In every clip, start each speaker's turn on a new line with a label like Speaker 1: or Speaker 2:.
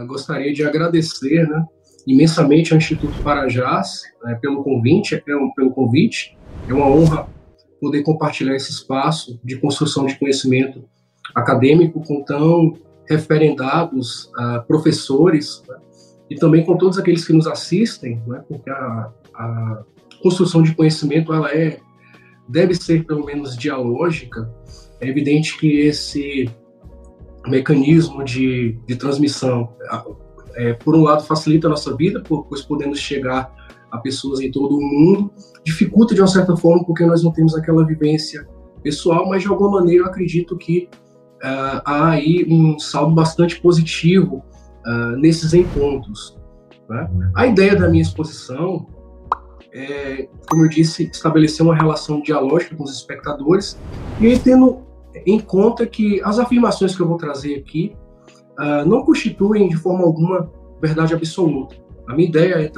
Speaker 1: gostaria de agradecer, né, imensamente ao Instituto Parajás pelo convite. É uma honra poder compartilhar esse espaço de construção de conhecimento acadêmico com tão referendados professores, né, e também com todos aqueles que nos assistem, né, porque a construção de conhecimento deve ser pelo menos dialógica. É evidente que esse mecanismo de transmissão, por um lado, facilita a nossa vida, pois podemos chegar a pessoas em todo o mundo, dificulta de uma certa forma porque nós não temos aquela vivência pessoal, mas de alguma maneira eu acredito que há aí um saldo bastante positivo nesses encontros, né? A ideia da minha exposição é, como eu disse, estabelecer uma relação dialógica com os espectadores, e aí tendo em conta que as afirmações que eu vou trazer aqui não constituem de forma alguma verdade absoluta. A minha ideia é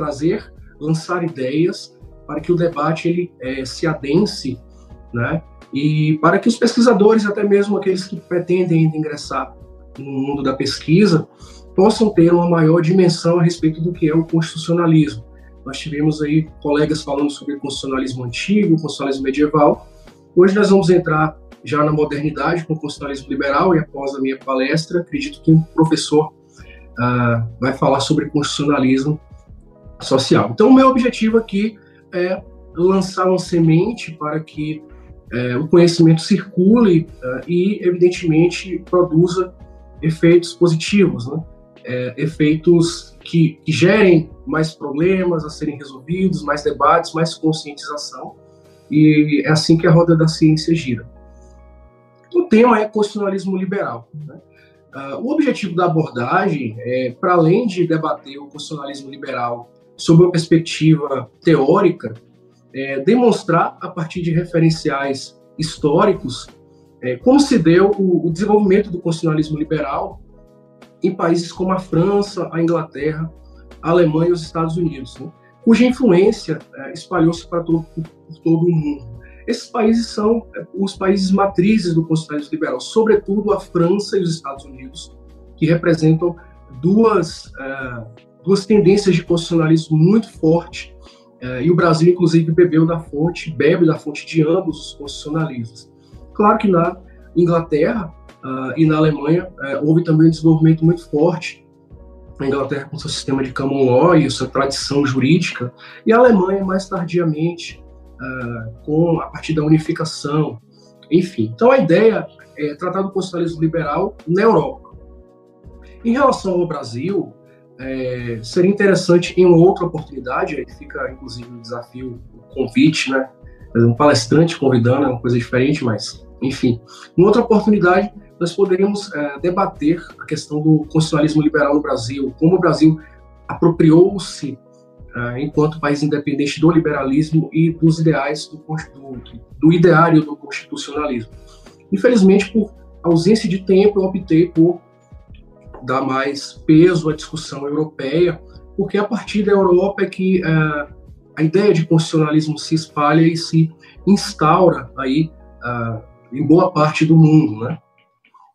Speaker 1: lançar ideias para que o debate ele se adense, né? E para que os pesquisadores, até mesmo aqueles que pretendem ainda ingressar no mundo da pesquisa, possam ter uma maior dimensão a respeito do que é o constitucionalismo. Nós tivemos aí colegas falando sobre constitucionalismo antigo, constitucionalismo medieval. Hoje nós vamos entrar já na modernidade com o constitucionalismo liberal, e após a minha palestra, acredito que um professor vai falar sobre constitucionalismo social. Então, o meu objetivo aqui é lançar uma semente para que o conhecimento circule e, evidentemente, produza efeitos positivos, né? Efeitos que gerem mais problemas a serem resolvidos, mais debates, mais conscientização, e é assim que a roda da ciência gira. O tema é constitucionalismo liberal, né? O objetivo da abordagem é, para além de debater o constitucionalismo liberal sob uma perspectiva teórica, demonstrar, a partir de referenciais históricos, como se deu o desenvolvimento do constitucionalismo liberal em países como a França, a Inglaterra, a Alemanha e os Estados Unidos, né, cuja influência espalhou-se por todo o mundo. Esses países são os países matrizes do constitucionalismo liberal, sobretudo a França e os Estados Unidos, que representam duas tendências de constitucionalismo muito forte, e o Brasil, inclusive, bebe da fonte de ambos os constitucionalismos. Claro que na Inglaterra e na Alemanha houve também um desenvolvimento muito forte, a Inglaterra com seu sistema de common law e sua tradição jurídica, e a Alemanha mais tardiamente, a partir da unificação, enfim. Então a ideia é tratar do constitucionalismo liberal na Europa. Em relação ao Brasil, seria interessante, em uma outra oportunidade, aí fica inclusive o desafio, o convite, né? Um palestrante convidando, é uma coisa diferente, mas enfim. Em outra oportunidade, nós poderíamos debater a questão do constitucionalismo liberal no Brasil, como o Brasil apropriou-se, enquanto país independente, do liberalismo e dos ideais do ideário do constitucionalismo. Infelizmente, por ausência de tempo, eu optei por dar mais peso à discussão europeia, porque a partir da Europa é que a ideia de constitucionalismo se espalha e se instaura aí em boa parte do mundo, né?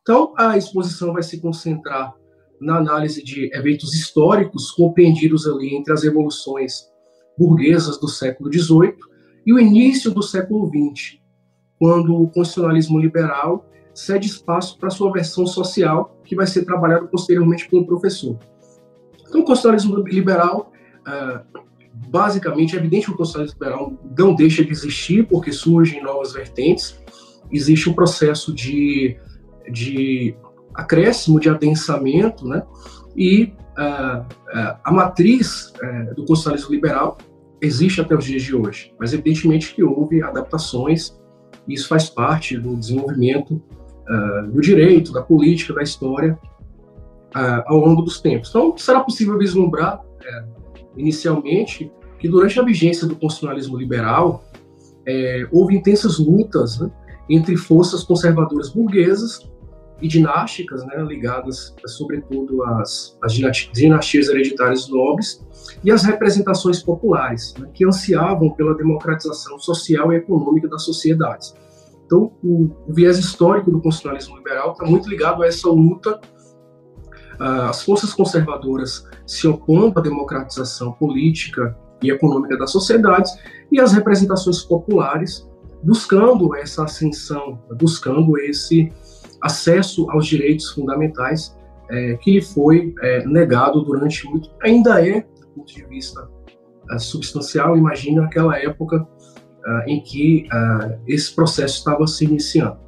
Speaker 1: Então, a exposição vai se concentrar na análise de eventos históricos compreendidos ali entre as revoluções burguesas do século XVIII e o início do século XX, quando o constitucionalismo liberal cede espaço para sua versão social, que vai ser trabalhado posteriormente pelo professor. Então, o constitucionalismo liberal, basicamente, é evidente que o constitucionalismo liberal não deixa de existir, porque surgem novas vertentes, existe um processo de acréscimo, de adensamento, né? E a matriz do constitucionalismo liberal existe até os dias de hoje, mas evidentemente que houve adaptações, e isso faz parte do desenvolvimento do direito, da política, da história ao longo dos tempos. Então, será possível vislumbrar, inicialmente, que durante a vigência do constitucionalismo liberal houve intensas lutas, né, entre forças conservadoras burguesas e dinásticas, né, ligadas sobretudo às dinastias hereditárias nobres e às representações populares, né, que ansiavam pela democratização social e econômica das sociedades. Então, o viés histórico do constitucionalismo liberal está muito ligado a essa luta as forças conservadoras se opondo à democratização política e econômica das sociedades, e as representações populares buscando essa ascensão, buscando esse acesso aos direitos fundamentais que lhe foi negado durante muito, ainda é, do ponto de vista substancial, imagina aquela época em que esse processo estava se iniciando.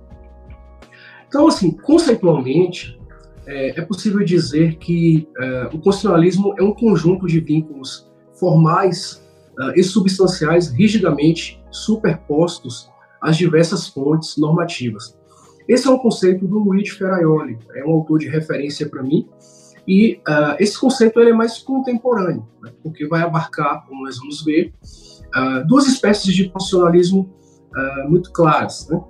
Speaker 1: Então, assim, conceitualmente, é possível dizer que o constitucionalismo é um conjunto de vínculos formais e substanciais rigidamente superpostos às diversas fontes normativas. Esse é um conceito do Luigi Ferraioli, é um autor de referência para mim, e esse conceito ele é mais contemporâneo, né, porque vai abarcar, como nós vamos ver, duas espécies de constitucionalismo muito claras, né?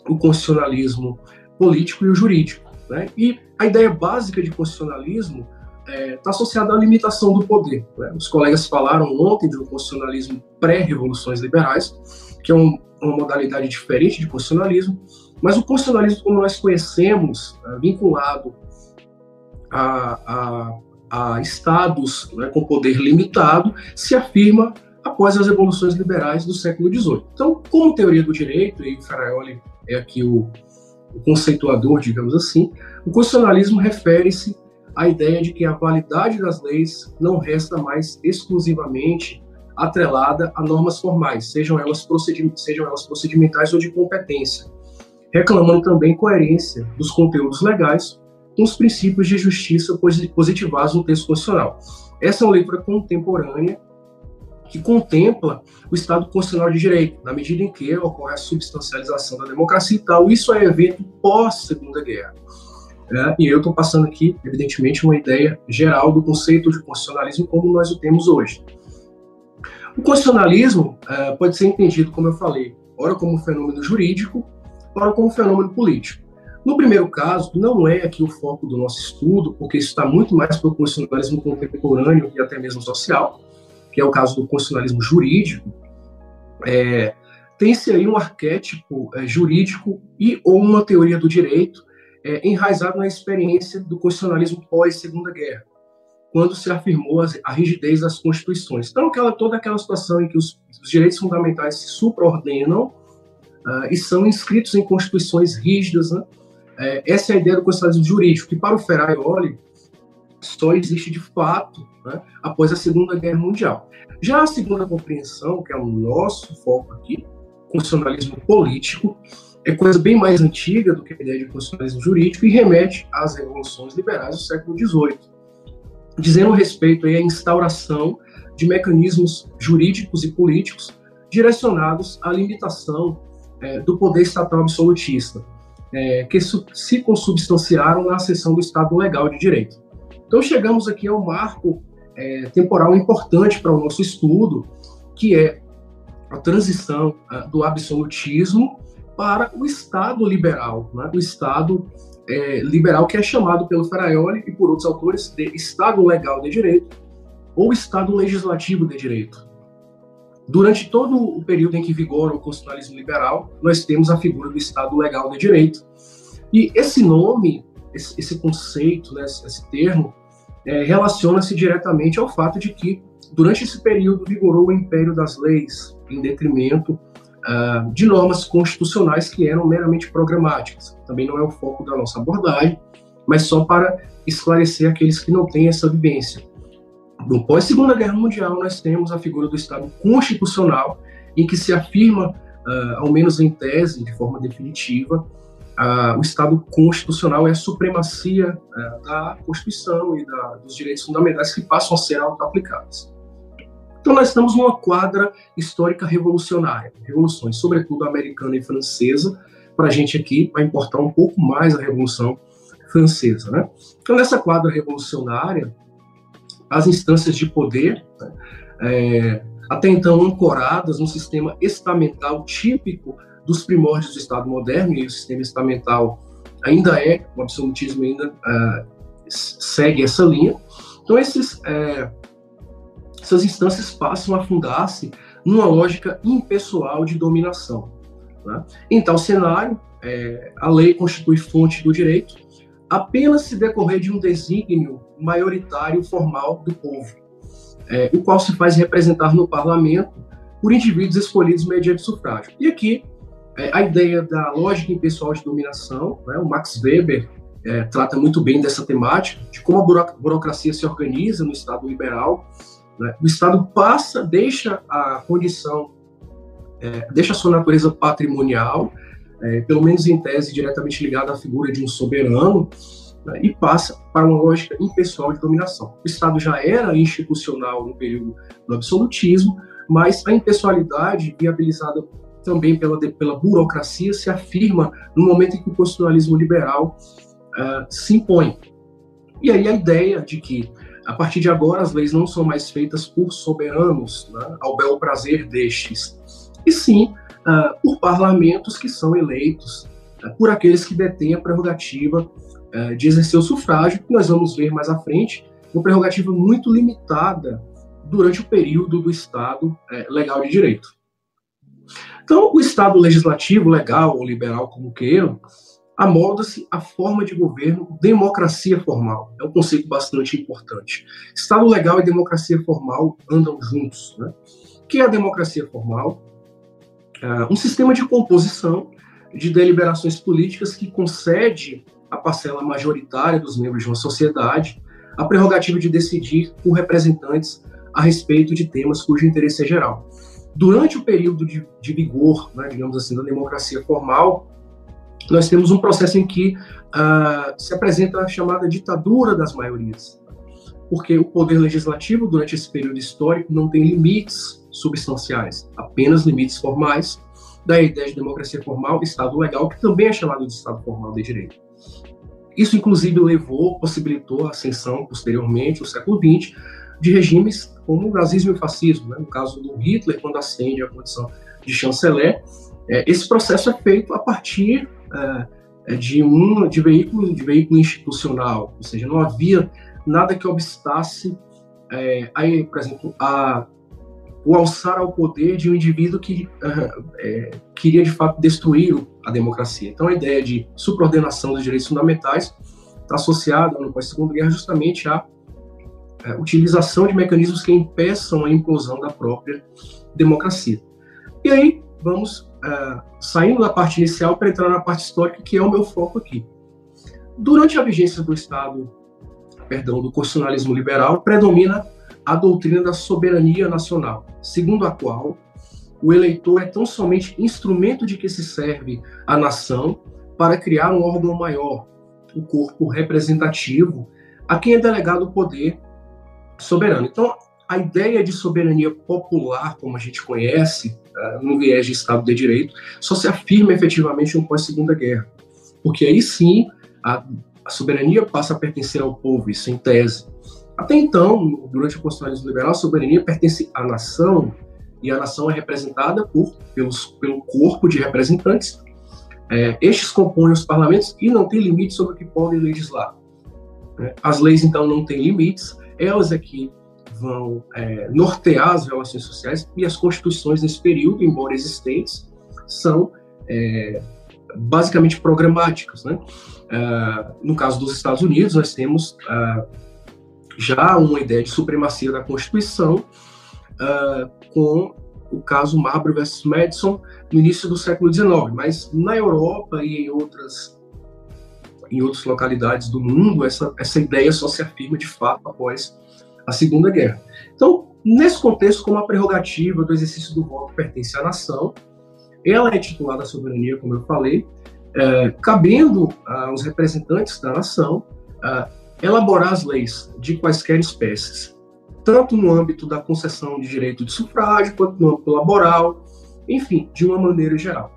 Speaker 1: O constitucionalismo político e o jurídico, né? E a ideia básica de constitucionalismo está associada à limitação do poder, né? Os colegas falaram ontem do constitucionalismo pré-revoluções liberais, que é uma modalidade diferente de constitucionalismo, mas o constitucionalismo, como nós conhecemos, vinculado a estados, né, com poder limitado, se afirma após as revoluções liberais do século XVIII. Então, como teoria do direito, e o Ferraioli é aqui o conceituador, digamos assim, o constitucionalismo refere-se à ideia de que a validade das leis não resta mais exclusivamente atrelada a normas formais, sejam elas procedimentais ou de competência, reclamando também coerência dos conteúdos legais com os princípios de justiça positivados no texto constitucional. Essa é uma leitura contemporânea que contempla o Estado constitucional de direito, na medida em que ocorre a substancialização da democracia e tal. Isso é evento pós-Segunda Guerra. E eu estou passando aqui, evidentemente, uma ideia geral do conceito de constitucionalismo como nós o temos hoje. O constitucionalismo pode ser entendido, como eu falei, ora como fenômeno jurídico, ora como fenômeno político. No primeiro caso, não é aqui o foco do nosso estudo, porque isso está muito mais para o constitucionalismo contemporâneo e até mesmo social, que é o caso do constitucionalismo jurídico. Tem-se aí um arquétipo jurídico e ou uma teoria do direito enraizado na experiência do constitucionalismo pós-Segunda Guerra, quando se afirmou a rigidez das constituições. Então, toda aquela situação em que os direitos fundamentais se supraordenam e são inscritos em constituições rígidas, né? Essa é a ideia do constitucionalismo jurídico, que para o Ferraioli só existe de fato, né, após a Segunda Guerra Mundial. Já a segunda compreensão, que é o nosso foco aqui, constitucionalismo político, é coisa bem mais antiga do que a ideia de constitucionalismo jurídico e remete às revoluções liberais do século XVIII, dizendo respeito aí à instauração de mecanismos jurídicos e políticos direcionados à limitação do poder estatal absolutista, que se consubstanciaram na acessão do Estado legal de direito. Então chegamos aqui a um marco temporal importante para o nosso estudo, que é a transição do absolutismo para o Estado liberal, né? O Estado liberal que é chamado pelo Ferraioli e por outros autores de Estado legal de direito ou Estado legislativo de direito. Durante todo o período em que vigora o constitucionalismo liberal, nós temos a figura do Estado legal de direito. E esse nome, esse conceito, né, esse termo, relaciona-se diretamente ao fato de que, durante esse período, vigorou o império das leis, em detrimento de normas constitucionais que eram meramente programáticas. Também não é o foco da nossa abordagem, mas só para esclarecer aqueles que não têm essa vivência. No pós-Segunda Guerra Mundial, nós temos a figura do Estado constitucional, em que se afirma, ao menos em tese, de forma definitiva, o Estado constitucional é a supremacia da Constituição e dos direitos fundamentais que passam a ser auto-aplicáveis. Então, nós estamos numa quadra histórica revolucionária, revoluções, sobretudo a americana e francesa. Para a gente aqui vai importar um pouco mais a Revolução Francesa, né? Então, nessa quadra revolucionária, as instâncias de poder, até então ancoradas no sistema estamental típico dos primórdios do Estado moderno, e o sistema estamental ainda o absolutismo ainda segue essa linha. Então, essas instâncias passam a fundar-se numa lógica impessoal de dominação, né? Em tal cenário, a lei constitui fonte do direito, apenas se decorrer de um desígnio maioritário formal do povo, o qual se faz representar no parlamento por indivíduos escolhidos mediante sufrágio. E aqui, a ideia da lógica impessoal de dominação, né, o Max Weber trata muito bem dessa temática, de como a burocracia se organiza no Estado liberal, né? O Estado deixa a condição, deixa a sua natureza patrimonial, pelo menos em tese diretamente ligada à figura de um soberano, né, e passa para uma lógica impessoal de dominação. O Estado já era institucional no período do absolutismo, mas a impessoalidade, viabilizada também pela burocracia, se afirma no momento em que o constitucionalismo liberal se impõe. E aí a ideia de que, a partir de agora, as leis não são mais feitas por soberanos, né, ao bel prazer destes, e sim por parlamentos que são eleitos por aqueles que detêm a prerrogativa de exercer o sufrágio, que nós vamos ver mais à frente, uma prerrogativa muito limitada durante o período do Estado legal de direito. Então, o Estado legislativo, legal ou liberal, como queiram, amolda-se a forma de governo democracia formal. É um conceito bastante importante. Estado legal e democracia formal andam juntos, né? O que é a democracia formal? Um sistema de composição de deliberações políticas que concede à parcela majoritária dos membros de uma sociedade a prerrogativa de decidir por representantes a respeito de temas cujo interesse é geral. Durante o período de vigor, né, digamos assim, da democracia formal, nós temos um processo em que se apresenta a chamada ditadura das maiorias, porque o poder legislativo, durante esse período histórico, não tem limites substanciais, apenas limites formais, da ideia de democracia formal, Estado legal, que também é chamado de Estado formal de direito. Isso, inclusive, possibilitou a ascensão, posteriormente, no século XX, de regimes como o nazismo e o fascismo, né? No caso do Hitler, quando ascende à condição de chanceler. Esse processo é feito a partir de veículo institucional, ou seja, não havia nada que obstasse, por exemplo, o alçar ao poder de um indivíduo que queria, de fato, destruir a democracia. Então, a ideia de supraordenação dos direitos fundamentais está associada, no pós-segunda guerra, justamente à utilização de mecanismos que impeçam a implosão da própria democracia. E aí, vamos saindo da parte inicial para entrar na parte histórica, que é o meu foco aqui. Durante a vigência do constitucionalismo liberal, predomina a doutrina da soberania nacional, segundo a qual o eleitor é tão somente instrumento de que se serve a nação para criar um órgão maior, o corpo representativo, a quem é delegado o poder soberano. Então, a ideia de soberania popular, como a gente conhece, no viés de Estado de Direito, só se afirma efetivamente no pós-Segunda Guerra, porque aí sim a soberania passa a pertencer ao povo, isso em tese. Até então, durante o constitucionalismo liberal, a soberania pertence à nação, e a nação é representada pelo corpo de representantes. Estes compõem os parlamentos e não têm limites sobre o que podem legislar. As leis, então, não têm limites, elas aqui vão nortear as relações sociais, e as constituições nesse período, embora existentes, são basicamente programáticas, né? No caso dos Estados Unidos, nós temos já uma ideia de supremacia da Constituição, com o caso Marbury versus Madison no início do século XIX, mas na Europa e em outras localidades do mundo, essa ideia só se afirma de fato após a Segunda Guerra. Então, nesse contexto, como a prerrogativa do exercício do voto pertence à nação, ela é titulada à soberania, como eu falei, cabendo aos representantes da nação elaborar as leis de quaisquer espécies, tanto no âmbito da concessão de direito de sufrágio, quanto no âmbito laboral, enfim, de uma maneira geral.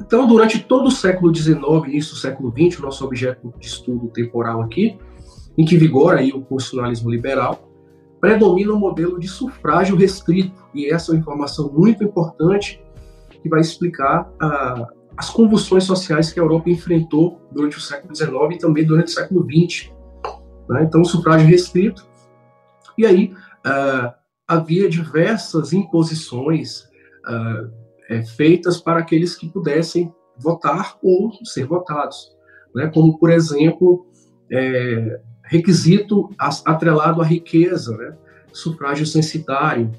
Speaker 1: Então, durante todo o século XIX, início do século XX, o nosso objeto de estudo temporal aqui, em que vigora aí o constitucionalismo liberal, predomina o modelo de sufrágio restrito, e essa é uma informação muito importante que vai explicar as convulsões sociais que a Europa enfrentou durante o século XIX e também durante o século XX. Né? Então, o sufrágio restrito, e aí havia diversas imposições feitas para aqueles que pudessem votar ou ser votados. né, como, por exemplo, requisito atrelado à riqueza, né, sufrágio censitário,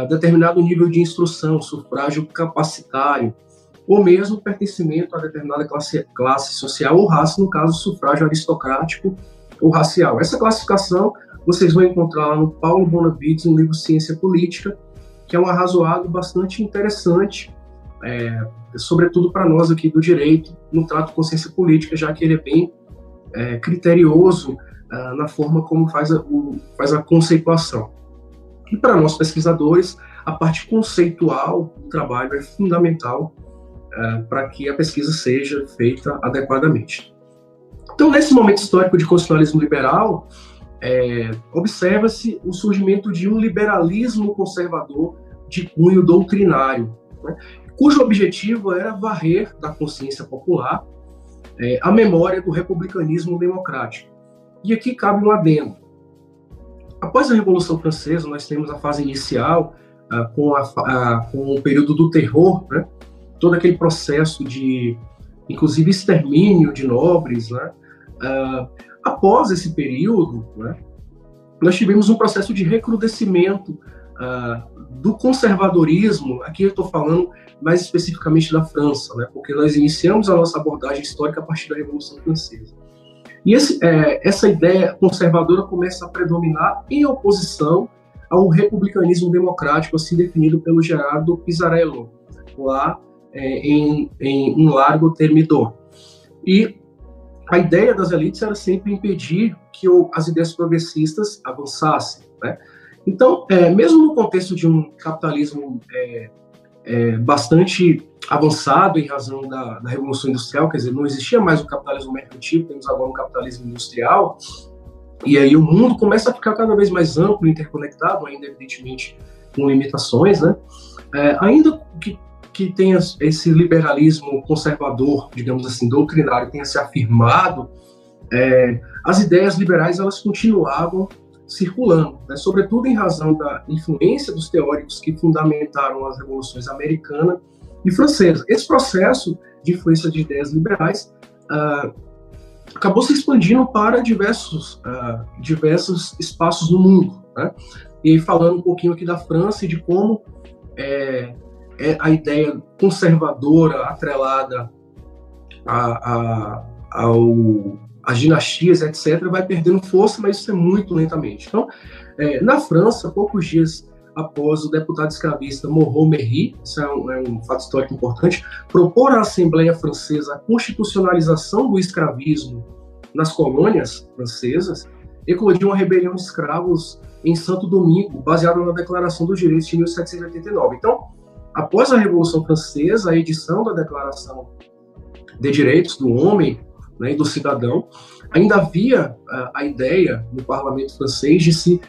Speaker 1: determinado nível de instrução, sufrágio capacitário, ou mesmo pertencimento a determinada classe social ou raça, no caso, sufrágio aristocrático ou racial. Essa classificação vocês vão encontrar lá no Paulo Bonavides, no livro Ciência Política, que é um arrazoado bastante interessante, sobretudo para nós aqui do direito, no trato com ciência política, já que ele é bem criterioso na forma como faz a conceituação. E para nós pesquisadores, a parte conceitual do trabalho é fundamental para que a pesquisa seja feita adequadamente. Então, nesse momento histórico de constitucionalismo liberal, observa-se o surgimento de um liberalismo conservador de cunho doutrinário, né, cujo objetivo era varrer da consciência popular a memória do republicanismo democrático. E aqui cabe um adendo. Após a Revolução Francesa, nós temos a fase inicial, com o período do terror, né, todo aquele processo de, inclusive, extermínio de nobres, né. Após esse período, né, nós tivemos um processo de recrudescimento do conservadorismo. Aqui eu estou falando mais especificamente da França, né, porque nós iniciamos a nossa abordagem histórica a partir da Revolução Francesa. E essa ideia conservadora começa a predominar em oposição ao republicanismo democrático, assim definido pelo Gerardo Pisarello, lá em Um Largo Termidor. E a ideia das elites era sempre impedir que as ideias progressistas avançassem, né? Então, mesmo no contexto de um capitalismo bastante avançado em razão da Revolução Industrial, quer dizer, não existia mais o capitalismo mercantil, temos agora um capitalismo industrial, e aí o mundo começa a ficar cada vez mais amplo, interconectado, ainda evidentemente com limitações, né? Ainda que tenha esse liberalismo conservador, digamos assim, doutrinário, tenha se afirmado, as ideias liberais elas continuavam circulando, né? Sobretudo em razão da influência dos teóricos que fundamentaram as revoluções americana e francesa. Esse processo de influência de ideias liberais acabou se expandindo para diversos espaços no mundo, né? E falando um pouquinho aqui da França e de como a ideia conservadora atrelada às dinastias, etc., vai perdendo força, mas isso é muito lentamente. Então, na França, poucos dias após o deputado escravista Montgomery, isso é um fato histórico importante, propor à Assembleia Francesa a constitucionalização do escravismo nas colônias francesas, eclodiu uma rebelião de escravos em Santo Domingo, baseada na Declaração dos Direitos de 1789. Então, após a Revolução Francesa, a edição da Declaração de Direitos do Homem, né, e do Cidadão, ainda havia a ideia no parlamento francês de se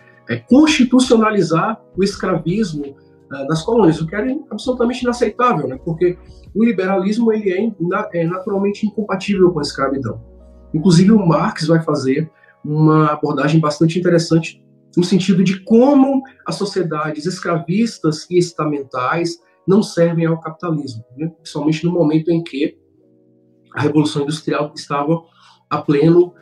Speaker 1: constitucionalizar o escravismo das colônias, o que era absolutamente inaceitável, né, porque o liberalismo ele é naturalmente incompatível com a escravidão. Inclusive o Marx vai fazer uma abordagem bastante interessante no sentido de como as sociedades escravistas e estamentais não servem ao capitalismo, né? Principalmente no momento em que a Revolução Industrial estava a pleno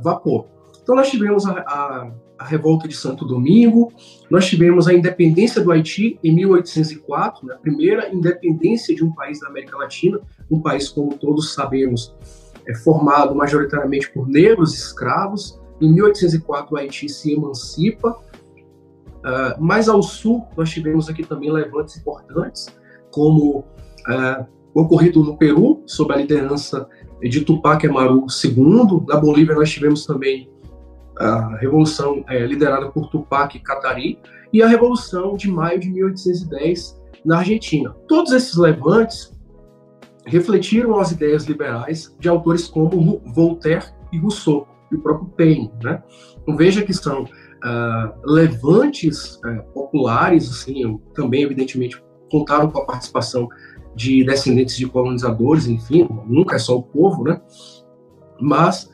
Speaker 1: vapor. Então nós tivemos a Revolta de Santo Domingo, nós tivemos a independência do Haiti em 1804, né? A primeira independência de um país da América Latina, um país, como todos sabemos, formado majoritariamente por negros escravos. Em 1804 o Haiti se emancipa. Mais ao sul, nós tivemos aqui também levantes importantes, como o ocorrido no Peru, sob a liderança de Tupac Amaru II. Na Bolívia, nós tivemos também a Revolução liderada por Tupac Katari e a Revolução de maio de 1810 na Argentina. Todos esses levantes refletiram as ideias liberais de autores como Voltaire e Rousseau, e o próprio Paine, né? Então, veja que são levantes populares, assim, também, evidentemente, contaram com a participação de descendentes de colonizadores, enfim, nunca é só o povo, né? Mas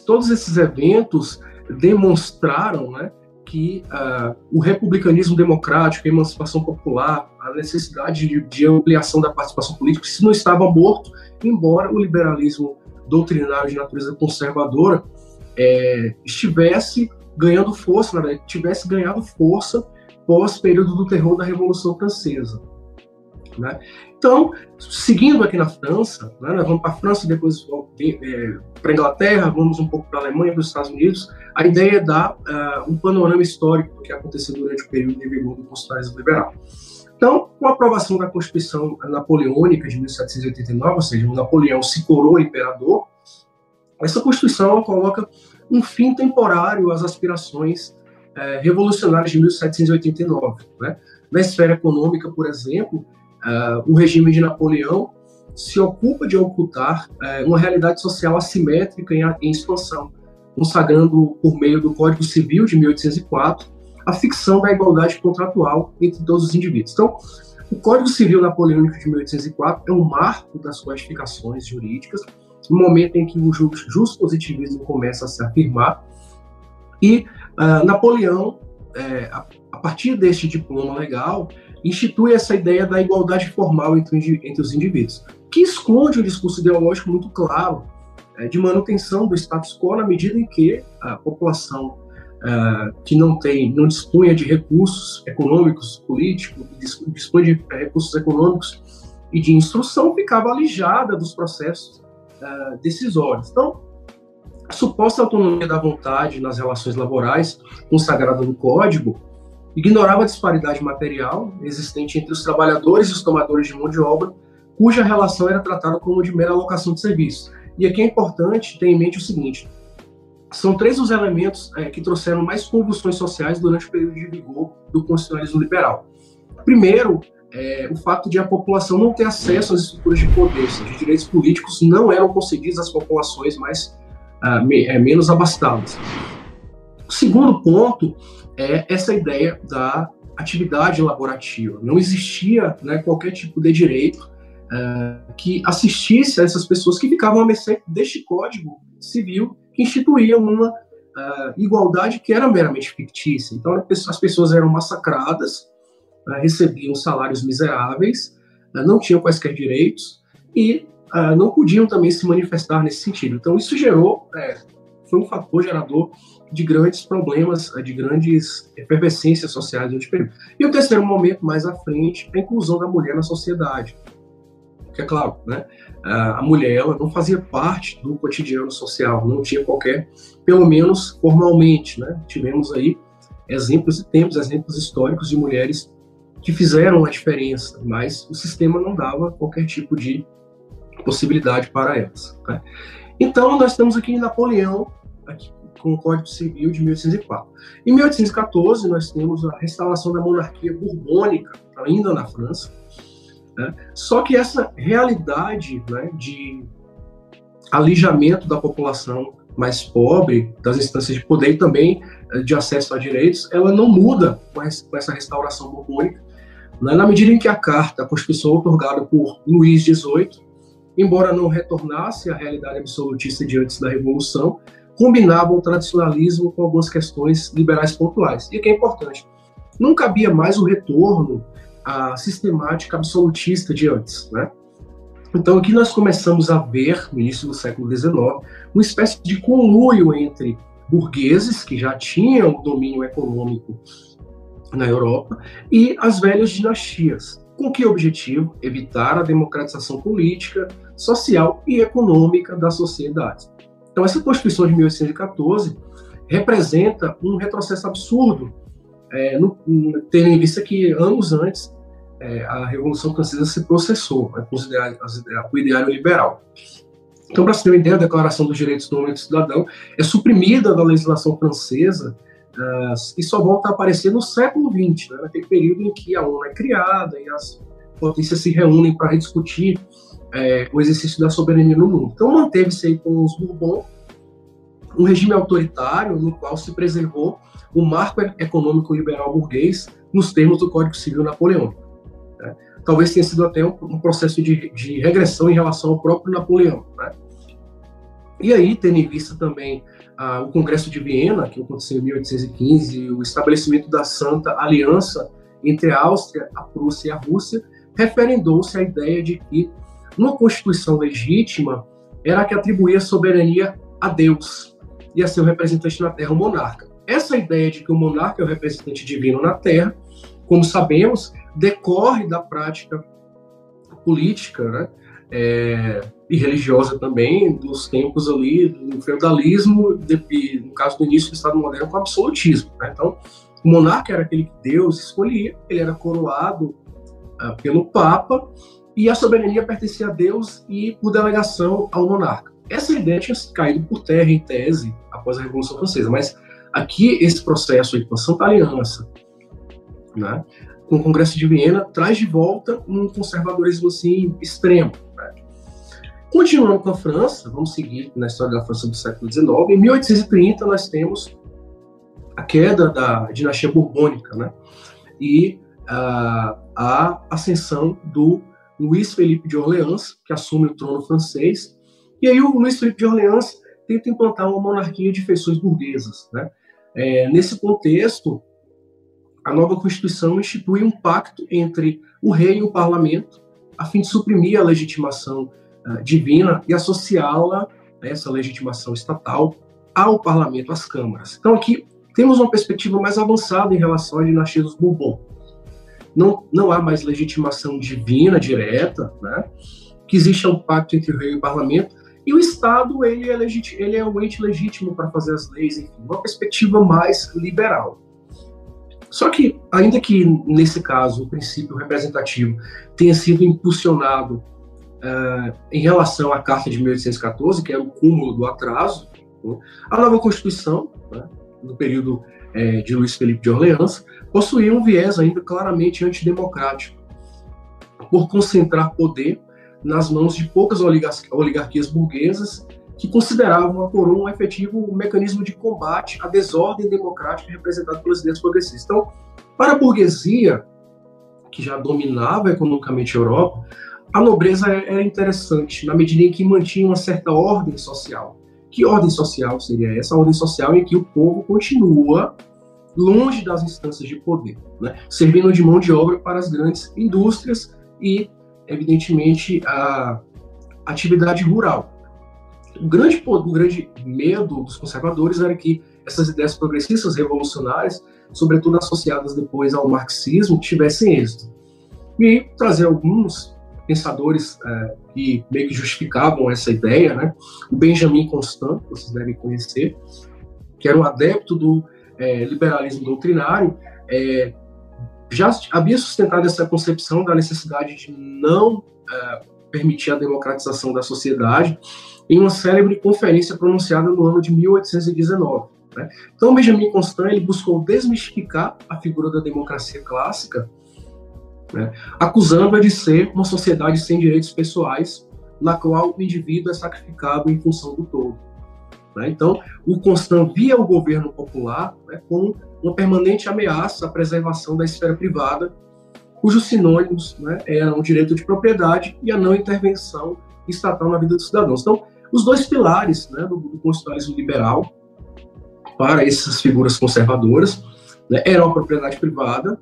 Speaker 1: todos esses eventos demonstraram, né, que o republicanismo democrático, a emancipação popular, a necessidade de ampliação da participação política, isso não estava morto, embora o liberalismo doutrinário de natureza conservadora estivesse ganhando força, na verdade, tivesse ganhado força pós-período do terror da Revolução Francesa. Né? Então, seguindo aqui na França, né, nós vamos para a França, depois para a Inglaterra, vamos um pouco para a Alemanha, para os Estados Unidos. A ideia é dar um panorama histórico do que aconteceu durante o período de vigor do constitucionalismo liberal. Então, com a aprovação da Constituição Napoleônica de 1789, ou seja, o Napoleão se coroa imperador, essa Constituição coloca um fim temporário às aspirações revolucionárias de 1789. Né? Na esfera econômica, por exemplo, o regime de Napoleão se ocupa de ocultar uma realidade social assimétrica em expansão, consagrando, por meio do Código Civil de 1804, a ficção da igualdade contratual entre todos os indivíduos. Então, o Código Civil Napoleônico de 1804 é um marco das codificações jurídicas, no momento em que o justpositivismo começa a se afirmar, e Napoleão, a partir deste diploma legal, institui essa ideia da igualdade formal entre os indivíduos, que esconde um discurso ideológico muito claro de manutenção do status quo na medida em que a população que não dispunha de recursos econômicos, políticos, dispunha de recursos econômicos e de instrução, ficava alijada dos processos decisórios. Então, a suposta autonomia da vontade nas relações laborais, consagrada no Código, ignorava a disparidade material existente entre os trabalhadores e os tomadores de mão de obra, cuja relação era tratada como de mera alocação de serviços. E aqui é importante ter em mente o seguinte: são 3 os elementos que trouxeram mais convulsões sociais durante o período de vigor do constitucionalismo liberal. Primeiro, o fato de a população não ter acesso às estruturas de poder, ou seja, os direitos políticos não eram concedidos às populações menos abastadas. O segundo ponto é essa ideia da atividade laborativa. Não existia qualquer tipo de direito que assistisse a essas pessoas que ficavam à mercê deste Código Civil que instituía uma igualdade que era meramente fictícia. Então, as pessoas eram massacradas, recebiam salários miseráveis, não tinham quaisquer direitos e não podiam também se manifestar nesse sentido. Então, isso foi um fator gerador de grandes problemas, de grandes efervescências sociais durante o período. E o terceiro momento, mais à frente, a inclusão da mulher na sociedade. Porque, é claro, a mulher ela não fazia parte do cotidiano social, não tinha qualquer, pelo menos formalmente. Tivemos aí temos exemplos históricos de mulheres que fizeram a diferença, mas o sistema não dava qualquer tipo de possibilidade para elas. Então, nós estamos aqui em Napoleão, aqui com o Código Civil de 1804. Em 1814, nós temos a restauração da monarquia borbônica, ainda na França. Só que essa realidade de alijamento da população mais pobre das instâncias de poder e também de acesso a direitos, ela não muda com essa restauração borbônica, na medida em que a Constituição otorgada por Luís XVIII, embora não retornasse à realidade absolutista de antes da Revolução, combinava o tradicionalismo com algumas questões liberais pontuais. E aqui é importante, não cabia mais o retorno à sistemática absolutista de antes. Então aqui nós começamos a ver, no início do século XIX, uma espécie de conluio entre burgueses, que já tinham o domínio econômico na Europa, e as velhas dinastias. Com que objetivo? Evitar a democratização política, social e econômica das sociedades. Então, essa Constituição de 1814 representa um retrocesso absurdo, tendo em vista que anos antes a Revolução Francesa se processou com o ideário liberal. Então, para se ter uma ideia, a Declaração dos Direitos do Homem e do Cidadão é suprimida da legislação francesa e só volta a aparecer no século XX, naquele período em que a ONU é criada e as potências se reúnem para rediscutir o exercício da soberania no mundo. Então, manteve-se aí com os Bourbons um regime autoritário no qual se preservou o marco econômico liberal burguês nos termos do Código Civil Napoleônico. Talvez tenha sido até um processo de regressão em relação ao próprio Napoleão. E aí, tendo em vista também o Congresso de Viena, que aconteceu em 1815, o estabelecimento da Santa Aliança entre a Áustria, a Prússia e a Rússia, referendou-se a ideia de que, numa Constituição legítima, era a que atribuía soberania a Deus e a seu representante na Terra, o monarca. Essa ideia de que o monarca é o representante divino na Terra, como sabemos, decorre da prática política, né, e religiosa também, dos tempos ali do feudalismo, no caso do início do Estado moderno, com o absolutismo. Né? Então, o monarca era aquele que Deus escolhia, ele era coroado pelo Papa, e a soberania pertencia a Deus e, por delegação, ao monarca. Essa ideia tinha caído por terra, em tese, após a Revolução Francesa, mas aqui esse processo aí com a Santa Aliança, né, com o Congresso de Viena, traz de volta um conservadorismo assim, extremo. Né? Continuando com a França, vamos seguir na história da França do século XIX, em 1830 nós temos a queda da dinastia borbônica, né, e a ascensão do Luís Felipe de Orleans, que assume o trono francês, e aí o Luís Felipe de Orleans tenta implantar uma monarquia de feições burguesas. Né? Nesse contexto, a nova Constituição institui um pacto entre o rei e o parlamento, a fim de suprimir a legitimação divina e associá-la, essa legitimação estatal, ao parlamento, às câmaras. Então aqui temos uma perspectiva mais avançada em relação à dinastia dos Bourbon. Não há mais legitimação divina direta, né? Que existe um pacto entre o rei e o parlamento, e o Estado ele é o ente legítimo para fazer as leis, enfim, uma perspectiva mais liberal. Só que, ainda que nesse caso o princípio representativo tenha sido impulsionado em relação à Carta de 1814, que era o cúmulo do atraso, né? A nova Constituição, né, no período de Luís Felipe de Orleans, possuía um viés ainda claramente antidemocrático, por concentrar poder nas mãos de poucas oligarquias burguesas que consideravam a coroa um efetivo mecanismo de combate à desordem democrática representada pelas ideias progressistas. Então, para a burguesia, que já dominava economicamente a Europa, a nobreza era interessante, na medida em que mantinha uma certa ordem social. Que ordem social seria essa? A ordem social em que o povo continua longe das instâncias de poder, né? Servindo de mão de obra para as grandes indústrias e, evidentemente, a atividade rural. O grande medo dos conservadores era que essas ideias progressistas revolucionárias, sobretudo associadas depois ao marxismo, tivessem êxito. E trazer alguns pensadores que meio que justificavam essa ideia, né? O Benjamin Constant, que vocês devem conhecer, que era um adepto do liberalismo doutrinário, já havia sustentado essa concepção da necessidade de não permitir a democratização da sociedade em uma célebre conferência pronunciada no ano de 1819. Né? Então, Benjamin Constant ele buscou desmistificar a figura da democracia clássica, né, acusando-a de ser uma sociedade sem direitos pessoais, na qual o indivíduo é sacrificado em função do todo. Né? Então, o Constant via o governo popular, né, como uma permanente ameaça à preservação da esfera privada, cujos sinônimos, né, eram o direito de propriedade e a não intervenção estatal na vida dos cidadãos. Então, os dois pilares, né, do constitucionalismo liberal para essas figuras conservadoras, né, eram a propriedade privada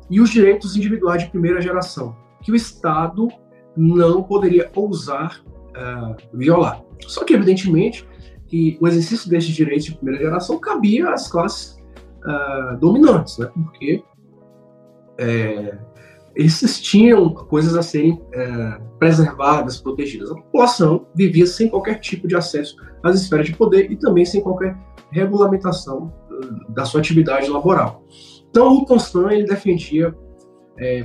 Speaker 1: e os direitos individuais de primeira geração, que o Estado não poderia ousar violar. Só que, evidentemente, que o exercício desses direitos de primeira geração cabia às classes dominantes, né? Porque esses tinham coisas a serem preservadas, protegidas. A população vivia sem qualquer tipo de acesso às esferas de poder e também sem qualquer regulamentação da sua atividade laboral. Então, o Constant ele defendia,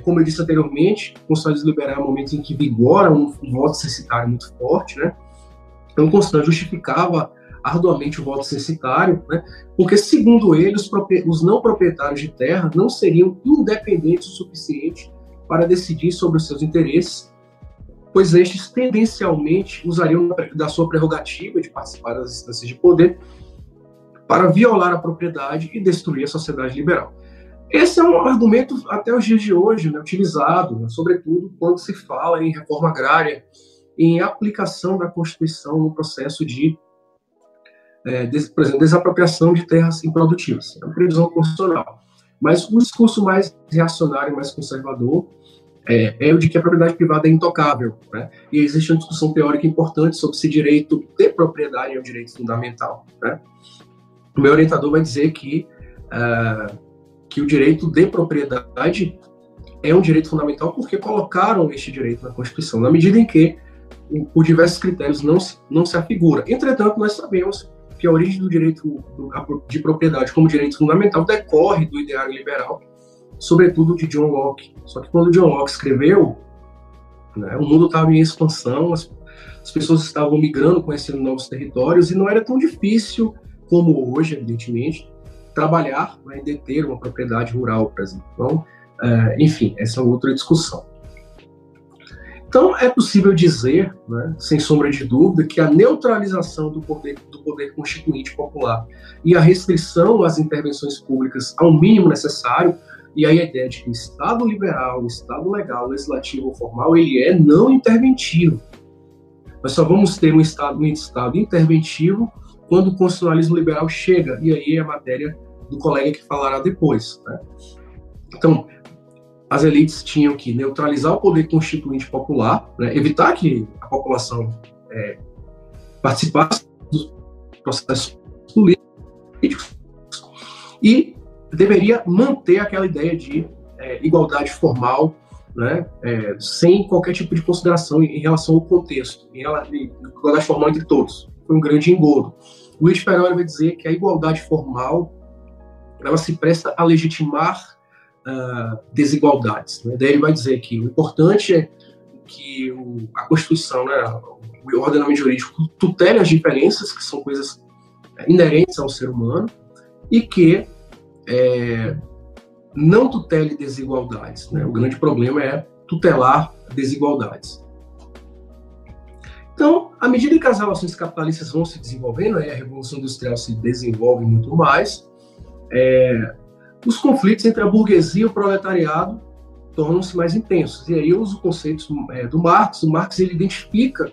Speaker 1: como eu disse anteriormente, o constitucionalismo liberal é um momento em que vigora um voto censitário muito forte, né? Então, Constant justificava arduamente o voto censitário, né? Porque, segundo ele, os não proprietários de terra não seriam independentes o suficiente para decidir sobre os seus interesses, pois estes tendencialmente usariam da sua prerrogativa de participar das instâncias de poder para violar a propriedade e destruir a sociedade liberal. Esse é um argumento até os dias de hoje, né, utilizado, né, sobretudo quando se fala em reforma agrária, em aplicação da Constituição no processo de, por exemplo, desapropriação de terras improdutivas. É uma previsão constitucional. Mas o discurso mais reacionário, mais conservador, é o de que a propriedade privada é intocável, né? E existe uma discussão teórica importante sobre se direito de propriedade é um direito fundamental, né? O meu orientador vai dizer que o direito de propriedade é um direito fundamental porque colocaram este direito na Constituição, na medida em que, por diversos critérios, não se afigura. Entretanto, nós sabemos que a origem do direito de propriedade como direito fundamental decorre do ideário liberal, sobretudo de John Locke. Só que quando John Locke escreveu, né, o mundo estava em expansão, as pessoas estavam migrando, conhecendo novos territórios, e não era tão difícil como hoje, evidentemente, trabalhar, né, e deter uma propriedade rural, por exemplo. Então, enfim, essa é outra discussão. Então, é possível dizer, né, sem sombra de dúvida, que a neutralização do poder constituinte popular e a restrição às intervenções públicas ao mínimo necessário, e aí a ideia de que o Estado liberal, o Estado legal, legislativo ou formal, ele é não interventivo. Nós só vamos ter um Estado interventivo quando o constitucionalismo liberal chega, e aí é a matéria do colega que falará depois, né? Então, as elites tinham que neutralizar o poder constituinte popular, né, evitar que a população participasse dos processos políticos, e deveria manter aquela ideia de igualdade formal, né, sem qualquer tipo de consideração em relação ao contexto, igualdade formal entre todos. Foi um grande engodo. Luiz Ferreira vai dizer que a igualdade formal ela se presta a legitimar desigualdades, né? Daí ele vai dizer que o importante é que a Constituição, né, o ordenamento jurídico tutele as diferenças, que são coisas inerentes ao ser humano, e que não tutele desigualdades, né? O grande problema é tutelar desigualdades. Então, à medida que as relações capitalistas vão se desenvolvendo, a Revolução Industrial se desenvolve muito mais, os conflitos entre a burguesia e o proletariado tornam-se mais intensos. E aí eu uso conceitos do Marx. O Marx ele identifica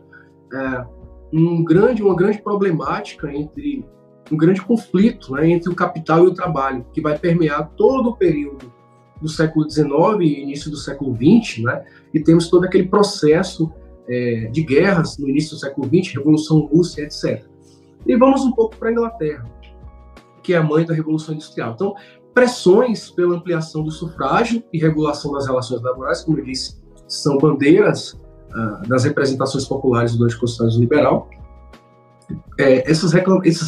Speaker 1: uma grande problemática um grande conflito, né, entre o capital e o trabalho, que vai permear todo o período do século XIX e início do século XX, né, e temos todo aquele processo de guerras no início do século XX, Revolução Russa, etc. E vamos um pouco para a Inglaterra, que é a mãe da Revolução Industrial. Então, pressões pela ampliação do sufrágio e regulação das relações laborais, como eu disse, são bandeiras das representações populares do anticonstitucionalismo liberal. Esses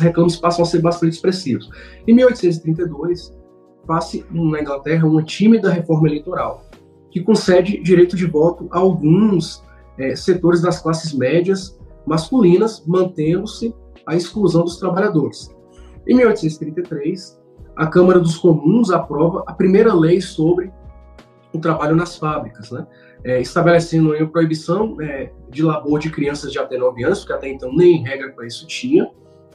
Speaker 1: reclames passam a ser bastante expressivos. Em 1832, faz-se na Inglaterra uma tímida reforma eleitoral, que concede direito de voto a alguns setores das classes médias masculinas, mantendo-se a exclusão dos trabalhadores. Em 1833, a Câmara dos Comuns aprova a primeira lei sobre o trabalho nas fábricas, né? Estabelecendo a proibição de labor de crianças de até 9 anos, porque até então nem regra para isso tinha,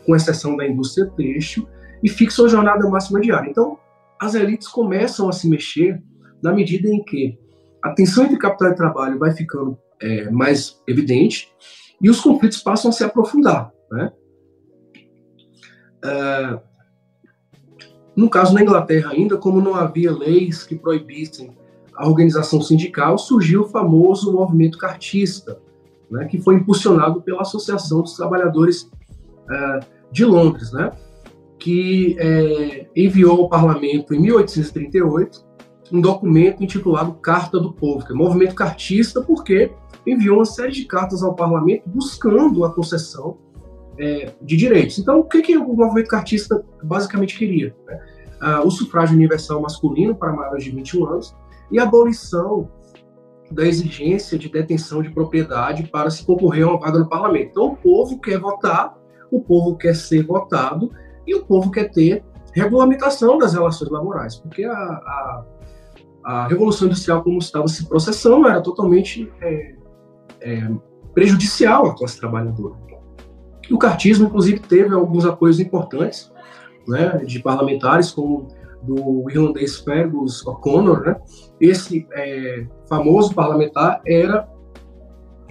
Speaker 1: com exceção da indústria têxtil, e fixa a jornada máxima diária. Então, as elites começam a se mexer na medida em que a tensão entre capital e trabalho vai ficando mais evidente e os conflitos passam a se aprofundar, né? No caso na Inglaterra ainda, como não havia leis que proibissem a organização sindical, surgiu o famoso movimento cartista, né, que foi impulsionado pela Associação dos Trabalhadores de Londres, né, que enviou ao parlamento em 1838 um documento intitulado Carta do Povo, que é movimento cartista porque enviou uma série de cartas ao parlamento buscando a concessão de direitos. Então, o que o movimento cartista basicamente queria? Né? O sufrágio universal masculino para maiores de 21 anos e a abolição da exigência de detenção de propriedade para se concorrer a uma vaga no parlamento. Então, o povo quer votar, o povo quer ser votado e o povo quer ter regulamentação das relações laborais, porque a Revolução Industrial, como estava se processando, era totalmente prejudicial à classe trabalhadora. E o cartismo, inclusive, teve alguns apoios importantes, né, de parlamentares, como do irlandês Fergus O'Connor, né? Esse famoso parlamentar era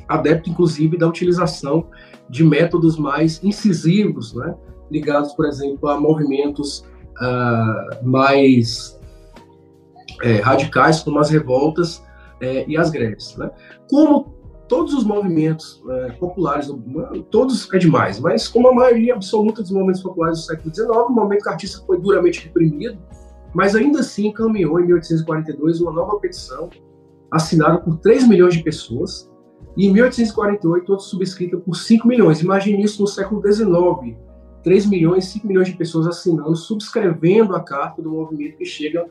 Speaker 1: adepto, inclusive, da utilização de métodos mais incisivos, né, ligados, por exemplo, a movimentos mais radicais, como as revoltas e as greves, né? Como todos os movimentos populares, todos é demais, mas como a maioria absoluta dos movimentos populares do século XIX, o movimento cartista foi duramente reprimido, mas ainda assim encaminhou em 1842 uma nova petição assinada por 3 milhões de pessoas, e em 1848 outra subscrita por 5 milhões. Imagine isso no século XIX, 3 milhões, 5 milhões de pessoas assinando, subscrevendo a carta do movimento que chega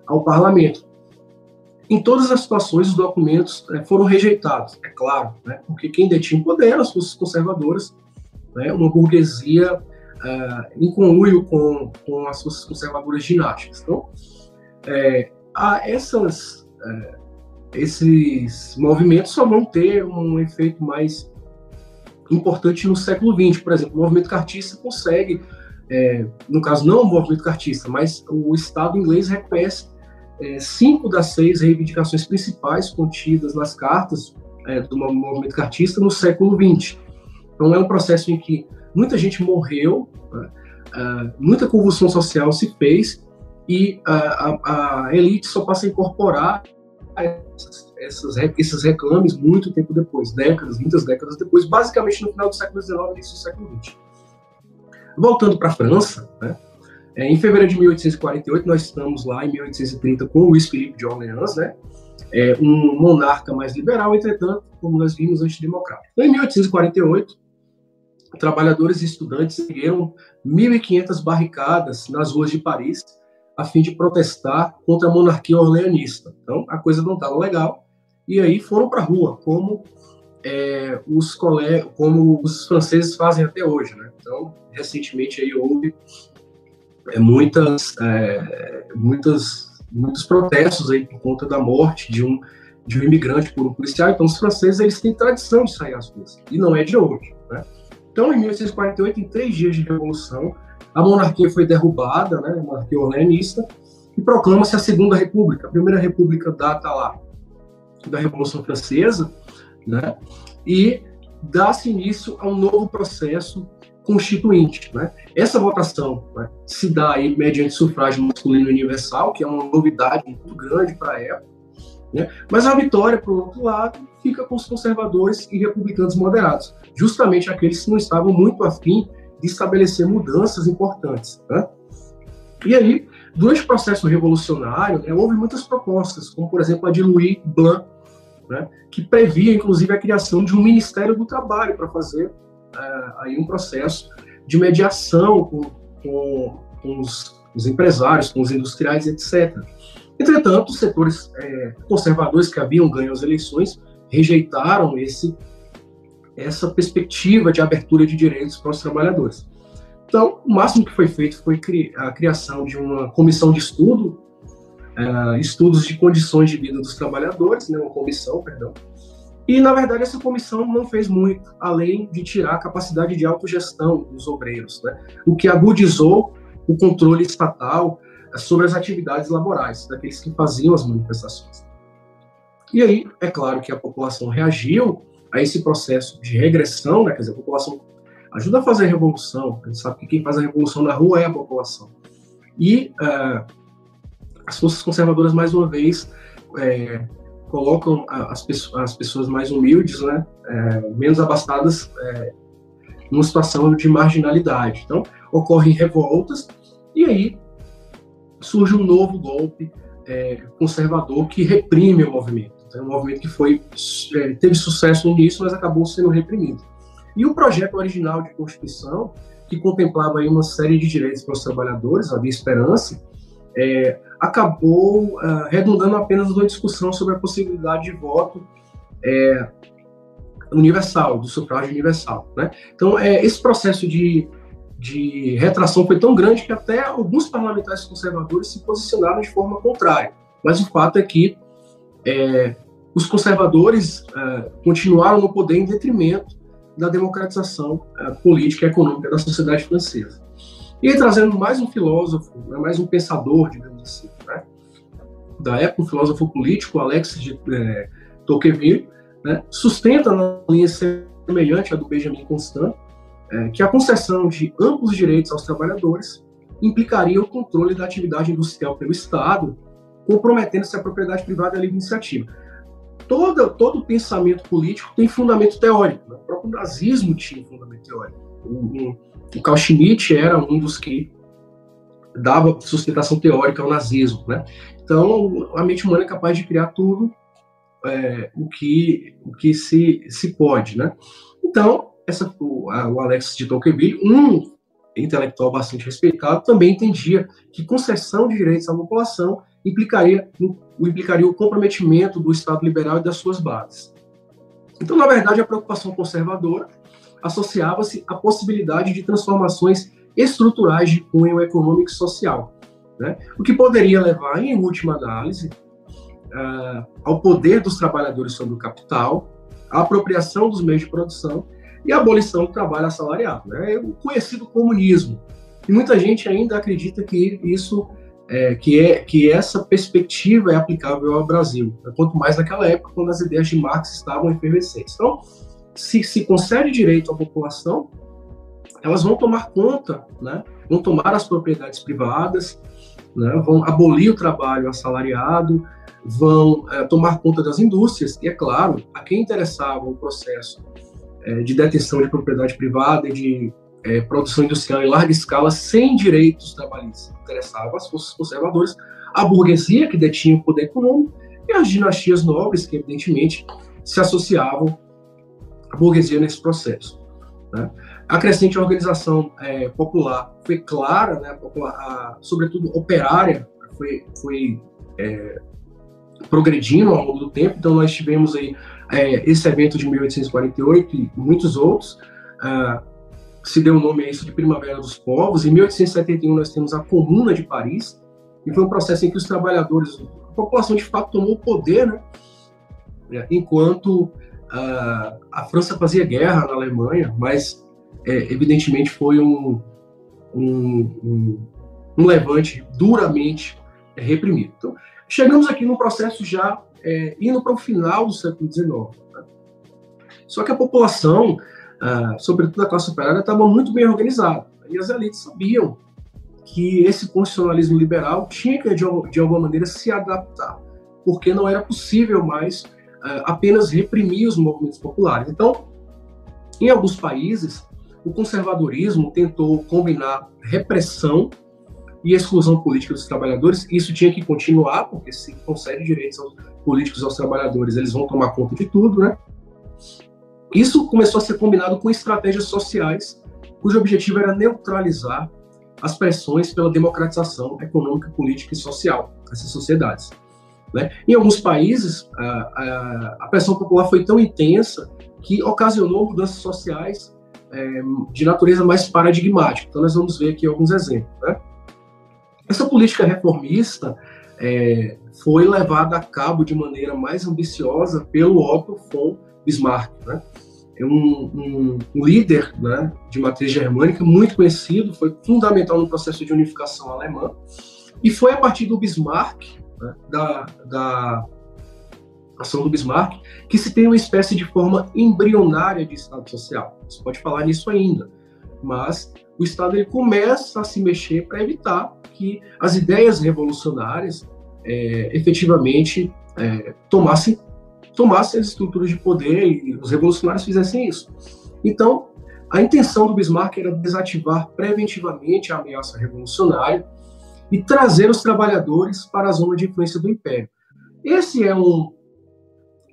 Speaker 1: ao parlamento. Em todas as situações, os documentos foram rejeitados, é claro, né, porque quem detinha o poder eram as forças conservadoras, né, uma burguesia em conluio com as forças conservadoras dinásticas. Então, esses movimentos só vão ter um efeito mais importante no século XX. Por exemplo, o movimento cartista consegue, no caso não o movimento cartista, mas o Estado inglês reconhece 5 das 6 reivindicações principais contidas nas cartas do movimento cartista no século XX. Então é um processo em que muita gente morreu, muita convulsão social se fez, e a elite só passa a incorporar esses reclames muito tempo depois, muitas décadas depois, basicamente no final do século XIX e início do século XX. Voltando para a França, né, em fevereiro de 1848, nós estamos lá em 1830 com Luís Filipe de Orleans, né, um monarca mais liberal, entretanto, como nós vimos, antidemocrático. Então, em 1848, trabalhadores e estudantes ergueram 1.500 barricadas nas ruas de Paris, a fim de protestar contra a monarquia orleanista. Então, a coisa não estava legal, e aí foram para a rua, como os franceses fazem até hoje, né? Então, recentemente aí houve muitos protestos aí por conta da morte de um imigrante por um policial. Então, os franceses eles têm tradição de sair às ruas, e não é de hoje, né? Então, em 1848, em 3 dias de revolução, a monarquia foi derrubada, né, a monarquia orleanista, e proclama-se a Segunda República. A Primeira República data lá da Revolução Francesa, né, e dá-se início a um novo processo constituinte, né? Essa votação, né, se dá aí mediante sufrágio masculino universal, que é uma novidade muito grande para a época, né? Mas a vitória, por outro lado, fica com os conservadores e republicanos moderados, justamente aqueles que não estavam muito afim de estabelecer mudanças importantes, né? E aí, durante o processo revolucionário, né, houve muitas propostas, como, por exemplo, a de Louis Blanc, né, que previa, inclusive, a criação de um Ministério do Trabalho para fazer aí um processo de mediação com os empresários, com os industriais, etc. Entretanto, os setores conservadores que haviam ganho as eleições rejeitaram essa perspectiva de abertura de direitos para os trabalhadores. Então, o máximo que foi feito foi a criação de uma comissão de estudo, estudos de condições de vida dos trabalhadores, né, uma comissão, perdão. E, na verdade, essa comissão não fez muito, além de tirar a capacidade de autogestão dos obreiros, né, o que agudizou o controle estatal sobre as atividades laborais daqueles que faziam as manifestações. E aí, é claro que a população reagiu a esse processo de regressão, né? Quer dizer, a população ajuda a fazer a revolução, a gente sabe que quem faz a revolução na rua é a população. E as forças conservadoras, mais uma vez, colocam as pessoas mais humildes, né, menos abastadas, numa situação de marginalidade. Então, ocorrem revoltas, e aí surge um novo golpe conservador que reprime o movimento. Então, é um movimento que teve sucesso no início, mas acabou sendo reprimido. E o projeto original de Constituição, que contemplava aí uma série de direitos para os trabalhadores, havia esperança, acabou redundando apenas numa discussão sobre a possibilidade de voto universal, do sufrágio universal, né? Então, esse processo de retração foi tão grande que até alguns parlamentares conservadores se posicionaram de forma contrária. Mas o fato é que os conservadores continuaram no poder em detrimento da democratização política e econômica da sociedade francesa. E aí, trazendo mais um filósofo, né, mais um pensador, digamos assim, né, da época, um filósofo político, Alexis de Tocqueville, né, sustenta na linha semelhante à do Benjamin Constant, que a concessão de amplos direitos aos trabalhadores implicaria o controle da atividade industrial pelo Estado, comprometendo-se a propriedade privada e a livre iniciativa. todo pensamento político tem fundamento teórico, né? O próprio nazismo tinha fundamento teórico. O Carl Schmitt era um dos que dava sustentação teórica ao nazismo, né? Então, a mente humana é capaz de criar tudo o que se pode, né? Então, o Alex de Tocqueville, um intelectual bastante respeitado, também entendia que concessão de direitos à população implicaria o comprometimento do Estado liberal e das suas bases. Então, na verdade, a preocupação conservadora associava-se à possibilidade de transformações estruturais de cunho econômico e social, né? O que poderia levar, em última análise, ao poder dos trabalhadores sobre o capital, à apropriação dos meios de produção e a abolição do trabalho assalariado, né? O conhecido comunismo. E muita gente ainda acredita que isso que essa perspectiva é aplicável ao Brasil, quanto mais naquela época, quando as ideias de Marx estavam efervescentes. Então, se concede direito à população, elas vão tomar conta, né? Vão tomar as propriedades privadas, né? Vão abolir o trabalho assalariado, vão tomar conta das indústrias, e, é claro, a quem interessava o processo de detenção de propriedade privada e de produção industrial em larga escala sem direitos trabalhistas. Interessava as forças conservadoras, a burguesia, que detinha o poder econômico, e as dinastias nobres, que, evidentemente, se associavam à burguesia nesse processo, né? A crescente organização popular foi clara, né? Sobretudo operária, foi progredindo ao longo do tempo. Então, nós tivemos aí esse evento de 1848 e muitos outros. Se deu o nome a isso de Primavera dos Povos. Em 1871, nós temos a Comuna de Paris, e foi um processo em que os trabalhadores, a população de fato tomou o poder, né? Enquanto a França fazia guerra na Alemanha, mas evidentemente foi um levante duramente reprimido. Então, chegamos aqui num processo já indo para o final do século XIX. Né? Só que a população, sobretudo a classe operária, estava muito bem organizada. E as elites sabiam que esse constitucionalismo liberal tinha que, de alguma maneira, se adaptar, porque não era possível mais apenas reprimir os movimentos populares. Então, em alguns países, o conservadorismo tentou combinar repressão e exclusão política dos trabalhadores. Isso tinha que continuar, porque se concede direitos políticos aos trabalhadores, eles vão tomar conta de tudo, né? Isso começou a ser combinado com estratégias sociais, cujo objetivo era neutralizar as pressões pela democratização econômica, política e social dessas sociedades, né? Em alguns países, a pressão popular foi tão intensa que ocasionou mudanças sociais de natureza mais paradigmática. Então, nós vamos ver aqui alguns exemplos, né? Essa política reformista foi levada a cabo de maneira mais ambiciosa pelo Otto von Bismarck, né? É um líder, né, de matriz germânica muito conhecido, foi fundamental no processo de unificação alemã, e foi a partir do Bismarck, né, da ação do Bismarck, que se tem uma espécie de forma embrionária de Estado social. Você pode falar nisso ainda, mas o Estado ele começa a se mexer para evitar que as ideias revolucionárias efetivamente tomassem as estruturas de poder e os revolucionários fizessem isso. Então, a intenção do Bismarck era desativar preventivamente a ameaça revolucionária e trazer os trabalhadores para a zona de influência do Império. Esse é um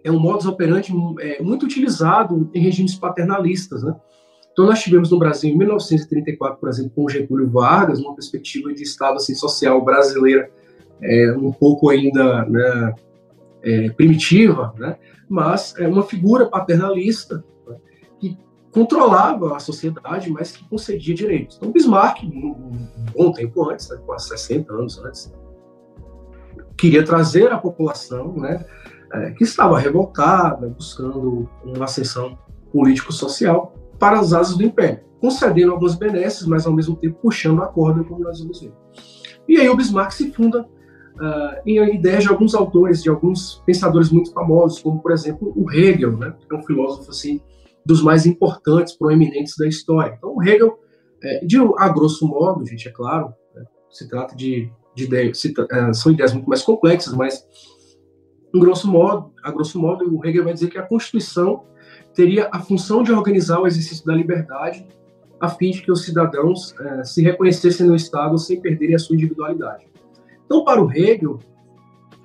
Speaker 1: modus operandi muito utilizado em regimes paternalistas, né? Então, nós tivemos no Brasil, em 1934, por exemplo, com Getúlio Vargas, uma perspectiva de Estado assim, social brasileira um pouco ainda, né, primitiva, né? Mas é uma figura paternalista, né, que controlava a sociedade, mas que concedia direitos. Então, Bismarck, um bom tempo antes, né, quase 60 anos antes, queria trazer a população, né, que estava revoltada, buscando uma ascensão político-social, para as asas do Império, concedendo algumas benesses, mas ao mesmo tempo puxando a corda, como nós vamos ver. E aí o Bismarck se funda em ideias de alguns autores, de alguns pensadores muito famosos, como, por exemplo, o Hegel, né, que é um filósofo assim, dos mais importantes, proeminentes da história. Então, o Hegel, a grosso modo, gente, é claro, se trata de ideias, são ideias muito mais complexas, mas A grosso modo, o Hegel vai dizer que a Constituição teria a função de organizar o exercício da liberdade a fim de que os cidadãos se reconhecessem no Estado sem perderem a sua individualidade. Então, para o Hegel,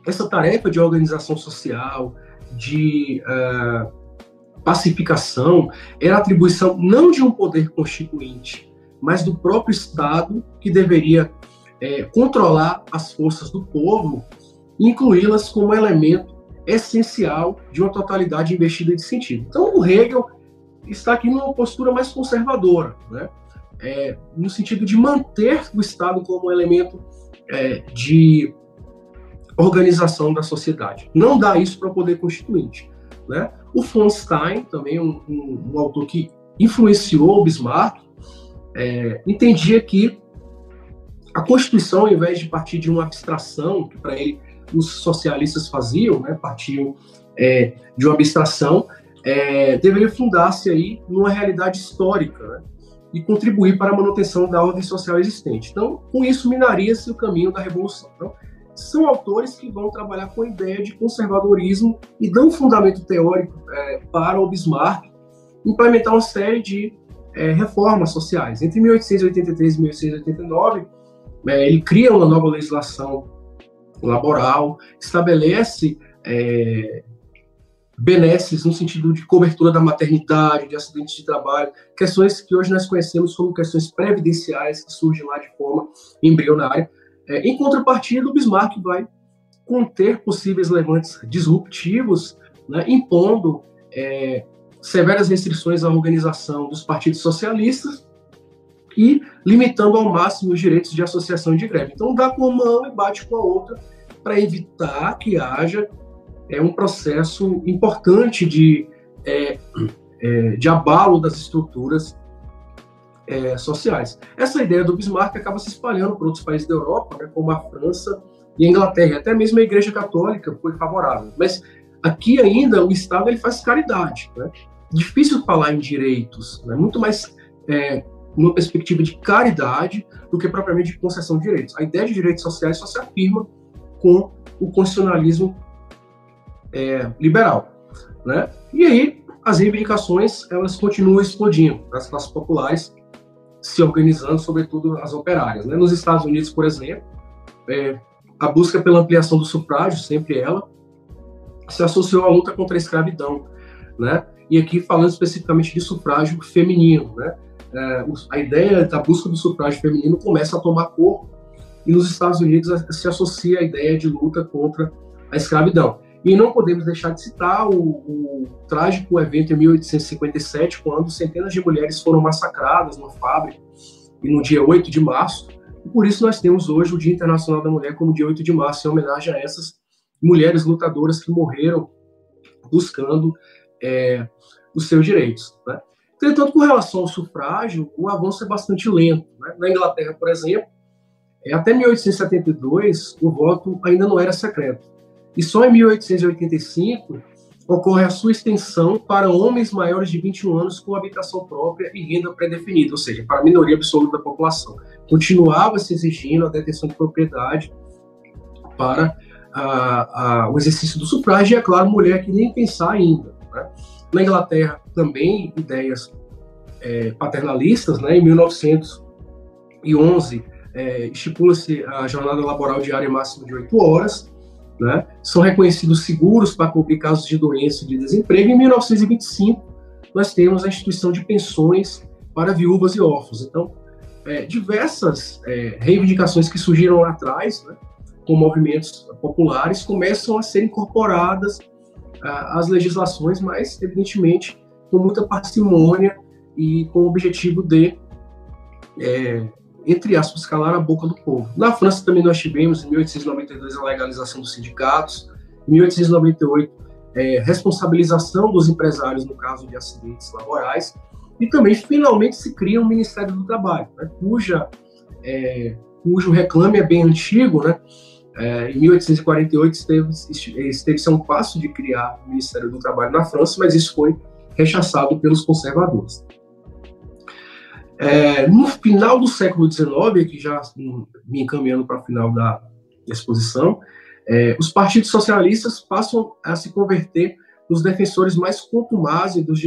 Speaker 1: essa tarefa de organização social, de pacificação, era atribuição não de um poder constituinte, mas do próprio Estado, que deveria controlar as forças do povo e incluí-las como elemento essencial de uma totalidade investida de sentido. Então, o Hegel está aqui numa postura mais conservadora, né? No sentido de manter o Estado como elemento de organização da sociedade. Não dá isso para o poder constituinte, né? O von Stein, também um autor que influenciou o Bismarck, entendia que a Constituição, ao invés de partir de uma abstração, que para ele os socialistas faziam, né, partiam de uma abstração, deveria fundar-se aí numa realidade histórica, né, e contribuir para a manutenção da ordem social existente. Então, com isso, minaria-se o caminho da revolução. Então, são autores que vão trabalhar com a ideia de conservadorismo e dão um fundamento teórico para o Bismarck implementar uma série de reformas sociais. Entre 1883 e 1889, ele cria uma nova legislação laboral, estabelece benesses no sentido de cobertura da maternidade, de acidentes de trabalho, questões que hoje nós conhecemos como questões previdenciais que surgem lá de forma embrionária. Em contrapartida, o Bismarck vai conter possíveis levantes disruptivos, né, impondo severas restrições à organização dos partidos socialistas e limitando ao máximo os direitos de associação e de greve. Então, dá com uma mão e bate com a outra para evitar que haja um processo importante de abalo das estruturas sociais. Essa ideia do Bismarck acaba se espalhando por outros países da Europa, né, como a França e a Inglaterra. Até mesmo a Igreja Católica foi favorável. Mas aqui ainda o Estado ele faz caridade. Né? Difícil falar em direitos, né? Muito mais numa perspectiva de caridade do que propriamente de concessão de direitos. A ideia de direitos sociais só se afirma com o constitucionalismo liberal, né? E aí as reivindicações elas continuam explodindo, as classes populares se organizando, sobretudo as operárias, né? Nos Estados Unidos, por exemplo, a busca pela ampliação do sufrágio, sempre ela, se associou à luta contra a escravidão, né? E aqui falando especificamente de sufrágio feminino, né? A ideia da busca do sufrágio feminino começa a tomar corpo e nos Estados Unidos se associa a ideia de luta contra a escravidão. E não podemos deixar de citar o trágico evento em 1857, quando centenas de mulheres foram massacradas numa fábrica, e no dia 8 de março. E por isso nós temos hoje o Dia Internacional da Mulher como dia 8 de março, em homenagem a essas mulheres lutadoras que morreram buscando os seus direitos, né? Entretanto, com relação ao sufrágio, o avanço é bastante lento, né? Na Inglaterra, por exemplo, até 1872, o voto ainda não era secreto. E só em 1885 ocorre a sua extensão para homens maiores de 21 anos com habitação própria e renda pré-definida, ou seja, para a minoria absoluta da população. Continuava se exigindo a detenção de propriedade para o exercício do sufrágio, e, é claro, mulher que nem pensar ainda, né? Na Inglaterra, também ideias paternalistas, né? Em 1911, estipula-se a jornada laboral diária máxima de 8 horas, né? São reconhecidos seguros para cobrir casos de doença e de desemprego. Em 1925, nós temos a instituição de pensões para viúvas e órfãos. Então, diversas reivindicações que surgiram lá atrás, né, com movimentos populares, começam a ser incorporadas às legislações, mas, evidentemente, com muita parcimônia e com o objetivo de entre aspas, calar a boca do povo. Na França também nós tivemos, em 1892, a legalização dos sindicatos, em 1898, responsabilização dos empresários no caso de acidentes laborais, e também, finalmente, se cria um Ministério do Trabalho, né, cujo reclame é bem antigo, né? Em 1848, esteve-se a um passo de criar o Ministério do Trabalho na França, mas isso foi rechaçado pelos conservadores. No final do século XIX, aqui já me encaminhando para o final da exposição, Os partidos socialistas passam a se converter nos defensores mais contumazes dos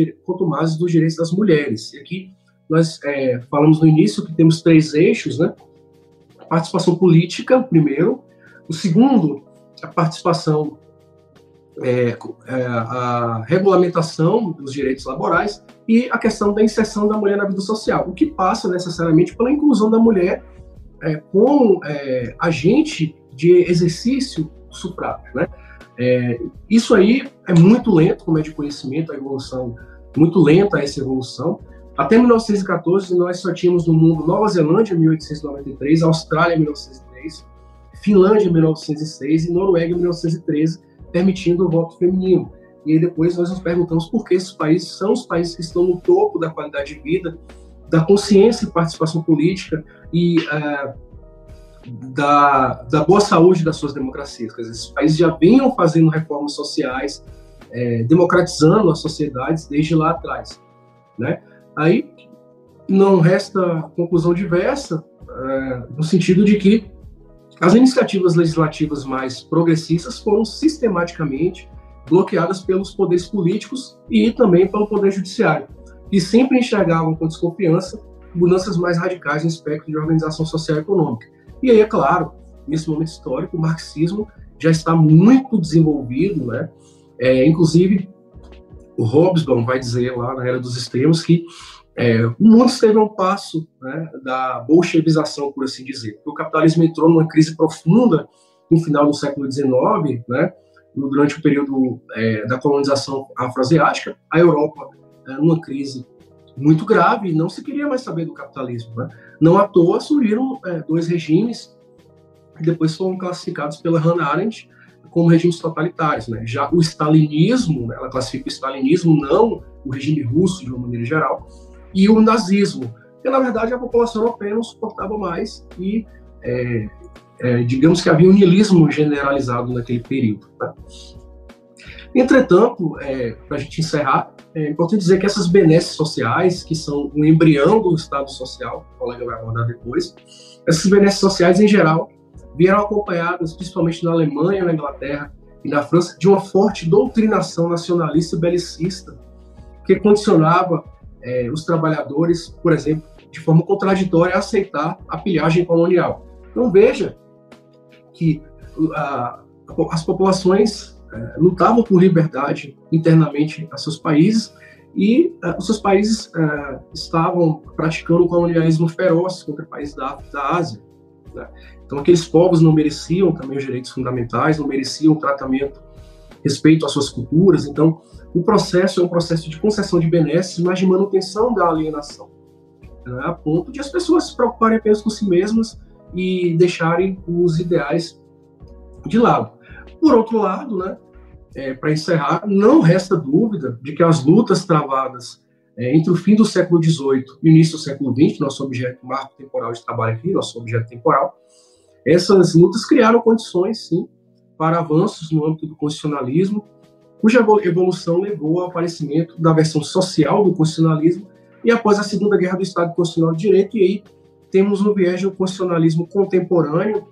Speaker 1: direitos das mulheres. E aqui nós falamos no início que temos 3 eixos, né? A participação política, primeiro. O segundo, a participação, a regulamentação dos direitos laborais e a questão da inserção da mulher na vida social, o que passa necessariamente pela inclusão da mulher como agente de exercício sufrágio, né? Isso aí é muito lento, como é de conhecimento, a evolução, muito lenta essa evolução. Até 1914, nós só tínhamos no mundo Nova Zelândia, em 1893, Austrália, em 1903, Finlândia, em 1906 e Noruega, em 1913, permitindo o voto feminino. E aí depois nós nos perguntamos por que esses países são os países que estão no topo da qualidade de vida, da consciência e participação política e da boa saúde das suas democracias. Quer dizer, esses países já vinham fazendo reformas sociais, democratizando as sociedades desde lá atrás, né? Aí não resta conclusão diversa, no sentido de que as iniciativas legislativas mais progressistas foram sistematicamente bloqueadas pelos poderes políticos e também pelo poder judiciário, e sempre enxergavam com desconfiança mudanças mais radicais no espectro de organização social e econômica. E aí, é claro, nesse momento histórico, o marxismo já está muito desenvolvido, né? Inclusive, o Hobsbawm vai dizer lá na Era dos Extremos que o mundo esteve a um passo, né, da bolchevização, por assim dizer. O capitalismo entrou numa crise profunda no final do século XIX, né, durante o período da colonização afroasiática, a Europa numa crise muito grave e não se queria mais saber do capitalismo, né? Não à toa surgiram 2 regimes que depois foram classificados pela Hannah Arendt como regimes totalitários, né? Já o stalinismo, né, ela classifica o stalinismo, não o regime russo de uma maneira geral, e o nazismo, que na verdade a população europeia não suportava mais e digamos que havia um niilismo generalizado naquele período, né? Entretanto, para a gente encerrar, é importante dizer que essas benesses sociais, que são o embrião do Estado social, o colega vai abordar depois, essas benesses sociais, em geral, vieram acompanhadas, principalmente na Alemanha, na Inglaterra e na França, de uma forte doutrinação nacionalista e belicista, que condicionava os trabalhadores, por exemplo, de forma contraditória, a aceitar a pilhagem colonial. Então, veja que as populações lutavam por liberdade internamente a seus países e os seus países estavam praticando o colonialismo feroz contra países da África e da Ásia, né? Então aqueles povos não mereciam também os direitos fundamentais, não mereciam tratamento, respeito às suas culturas. Então o processo é um processo de concessão de benesses, mas de manutenção da alienação, né? A ponto de as pessoas se preocuparem apenas com si mesmas e deixarem os ideais de lado. Por outro lado, né, para encerrar, não resta dúvida de que as lutas travadas entre o fim do século XVIII e o início do século XX, nosso objeto marco temporal de trabalho aqui, nosso objeto temporal, essas lutas criaram condições, sim, para avanços no âmbito do constitucionalismo, cuja evolução levou ao aparecimento da versão social do constitucionalismo e após a Segunda Guerra do Estado Constitucional de Direito, e aí temos um viés de um constitucionalismo contemporâneo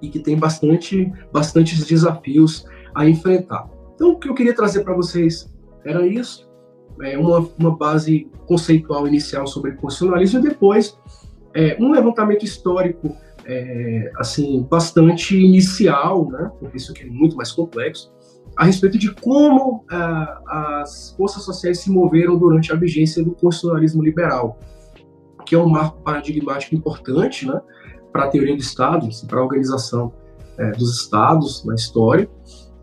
Speaker 1: e que tem bastantes desafios a enfrentar. Então, o que eu queria trazer para vocês era isso, uma base conceitual inicial sobre constitucionalismo e depois um levantamento histórico assim, bastante inicial, né, porque isso aqui é muito mais complexo, a respeito de como as forças sociais se moveram durante a vigência do constitucionalismo liberal, que é um marco paradigmático importante, né, para a teoria do Estado, assim, para a organização dos Estados na história,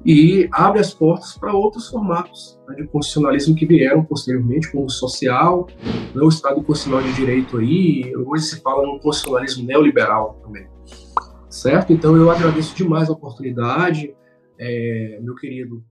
Speaker 1: e abre as portas para outros formatos, né, de constitucionalismo que vieram posteriormente, como o social, né, o Estado constitucional de direito aí, hoje se fala num constitucionalismo neoliberal também, certo? Então eu agradeço demais a oportunidade, meu querido